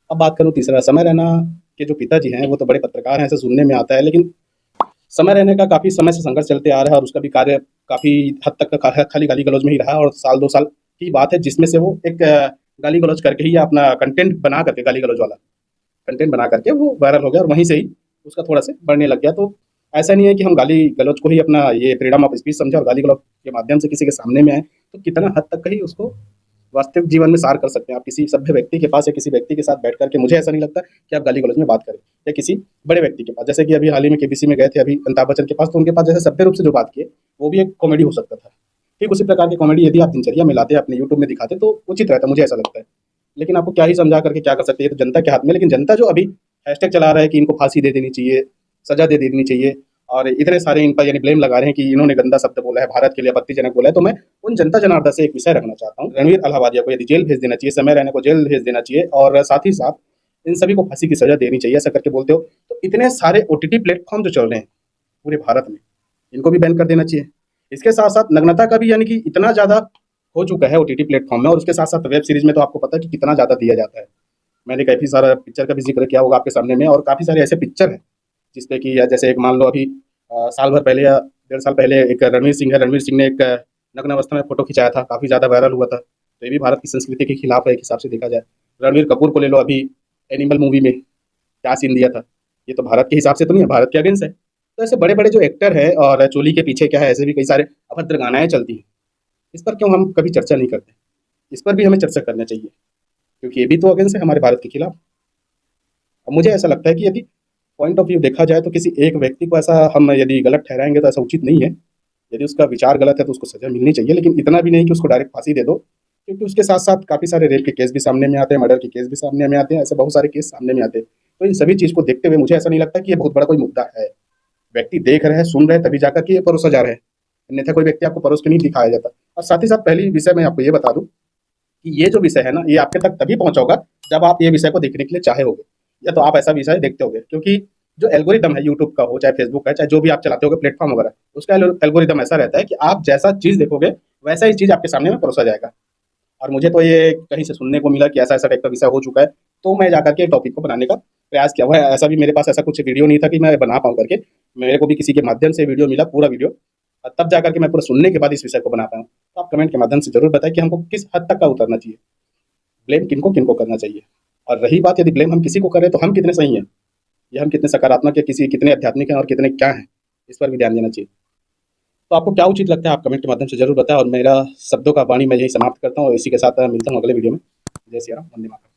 अब बात करूँ तीसरा, समय रैना के जो पिताजी हैं, वो तो बड़े पत्रकार हैं, ऐसा सुनने में आता है, लेकिन समय रैना का काफ़ी समय से संघर्ष चलते आ रहा है और उसका भी कार्य काफ़ी हद तक का खाली गाली-गलौज में ही रहा और साल 2 साल की बात है जिसमें से वो एक गाली-गलौज करके ही अपना कंटेंट बना करके गाली-गलौज वाला कंटेंट बना करके वो वायरल हो गया और वहीं से ही उसका थोड़ा-सा बढ़ने लग गया। तो ऐसा नहीं है कि हम गाली-गलौज को ही अपना ये फ्रीडम ऑफ स्पीच समझें और गाली-गलौज के माध्यम से किसी के सामने में आएँ, तो कितना हद तक का ही उसको वास्तविक जीवन में सार कर सकते हैं। आप किसी सभ्य व्यक्ति के पास या किसी व्यक्ति के साथ बैठ कर के मुझे ऐसा नहीं लगता कि आप गाली-गलौज में बात करें या किसी बड़े व्यक्ति के पास। जैसे कि अभी हाल ही में केबीसी में गए थे अभी अमिताभ बच्चन के पास, तो उनके पास जैसे सभ्य रूप से जो बात की है, वो भी एक कॉमेडी हो सकता था। ठीक उसी प्रकार की कॉमेडी यदि आप दिनचर्या में लाते, अपने यूट्यूब में दिखाते तो उचित रहता, मुझे ऐसा लगता है। लेकिन आपको क्या ही समझा करके क्या कर सकते हैं, ये तो जनता के हाथ में है। लेकिन जनता जो अभी हैशटैग चला रहा है कि इनको फांसी दे देनी चाहिए, सज़ा दे देनी चाहिए और इतने सारे इन पर यानी ब्लेम लगा रहे हैं कि इन्होंने गंदा शब्द बोला है, भारत के लिए आपत्तिजनक बोला है, तो मैं उन जनता जनार्दन से एक विषय रखना चाहता हूँ। रणवीर अलाहाबादिया को यदि जेल भेज देना चाहिए, समय रैना को जेल भेज देना चाहिए और साथ ही साथ इन सभी को फांसी की सज़ा देनी चाहिए, ऐसा करके बोलते हो। तो इतने सारे ओटीटी प्लेटफ़ॉर्म जो चल रहे हैं पूरे भारत में, इनको भी बैन कर देना चाहिए। इसके साथ-साथ नग्नता का भी यानी कि इतना ज़्यादा हो चुका है ओटीटी प्लेटफ़ॉर्म में और उसके साथ-साथ वेब सीरीज़ में तो आपको पता है कि कितना ज़्यादा दिया जाता है। मैंने काफ़ी सारा पिक्चर का भी ज़िक्र किया होगा आपके सामने में और काफ़ी सारे ऐसे पिक्चर हैं, जिसपे कि या जैसे एक मान लो अभी साल भर पहले या डेढ़ साल पहले एक रणवीर सिंह है, रणवीर सिंह ने एक नग्न अवस्था में फ़ोटो खिंचाया था, काफ़ी ज़्यादा वायरल हुआ था। तो ये भी भारत की संस्कृति के खिलाफ है एक हिसाब से देखा जाए। रणवीर कपूर को ले लो अभी एनिमल मूवी में क्या सीन दिया था, ये तो भारत के हिसाब से तो नहीं है, भारत के अगेंस्ट है। तो ऐसे बड़े-बड़े जो एक्टर हैं और चोली के पीछे क्या है, ऐसे भी कई सारे अभद्र गानाएँ चलती हैं। इस पर क्यों हम कभी चर्चा नहीं करते? इस पर भी हमें चर्चा करना चाहिए, क्योंकि ये भी तो अगेंस्ट है हमारे भारत के खिलाफ। और मुझे ऐसा लगता है कि यदि पॉइंट ऑफ व्यू देखा जाए तो किसी एक व्यक्ति को ऐसा हम यदि गलत ठहराएँगे तो ऐसा उचित नहीं है। यदि उसका विचार गलत है तो उसको सज़ा मिलनी चाहिए, लेकिन इतना भी नहीं कि उसको डायरेक्ट फांसी दे दो, क्योंकि उसके साथ-साथ काफ़ी सारे रेप के केस भी सामने में आते हैं, मर्डर के केस भी सामने में आते हैं, ऐसे बहुत सारे केस सामने में आते हैं। तो इन सभी चीज़ को देखते हुए मुझे ऐसा नहीं लगता कि ये बहुत बड़ा कोई मुद्दा है। व्यक्ति देख रहे हैं, सुन रहे हैं तभी जाकर के ये परोसा जा रहा है। अन्यथा कोई व्यक्ति आपको परोस के नहीं दिखाया जाता। और साथ ही साथ पहली विषय मैं आपको ये बता दूँ कि ये जो विषय है ना, ये आपके तक तभी पहुँचा होगा जब आप ये विषय को देखने के लिए चाहे होगे, या तो आप ऐसा विषय देखते होगे। क्योंकि जो एल्गोरिदम है यूट्यूब का हो, चाहे फेसबुक का है, चाहे जो भी आप चलाते होगे प्लेटफ़ॉर्म वगैरह, उसका एल्गोरिदम ऐसा रहता है कि आप जैसा चीज़ देखोगे, वैसा ही चीज़ आपके सामने में परोसा जाएगा। और मुझे तो ये कहीं से सुनने को मिला कि ऐसा-ऐसा टाइप का विषय हो चुका है, तो मैं जाकर के टॉपिक को बनाने का प्रयास किया हुआ है। ऐसा भी मेरे पास ऐसा कुछ वीडियो नहीं था कि मैं बना पाऊँ करके, मेरे को भी किसी के माध्यम से वीडियो मिला, पूरा वीडियो तब जाकर के मैं पूरा सुनने के बाद इस विषय को बना पाया हूँ। तो आप कमेंट के माध्यम से ज़रूर बताएँ कि हमको किस हद तक का उतरना चाहिए, ब्लेम किनको-किनको करना चाहिए। और रही बात यदि ब्लेम हम किसी को करें तो हम कितने सही हैं, या हम कितने सकारात्मक या किसी कितने आध्यात्मिक हैं और कितने क्या हैं, इस पर भी ध्यान देना चाहिए। तो आपको क्या उचित लगता है, आप कमेंट के माध्यम से ज़रूर बताएँ और मेरा शब्दों का वाणी मैं यहीं समाप्त करता हूँ और इसी के साथ मिलता हूँ अगले वीडियो में। जय सिया राम, वंदे मातरम।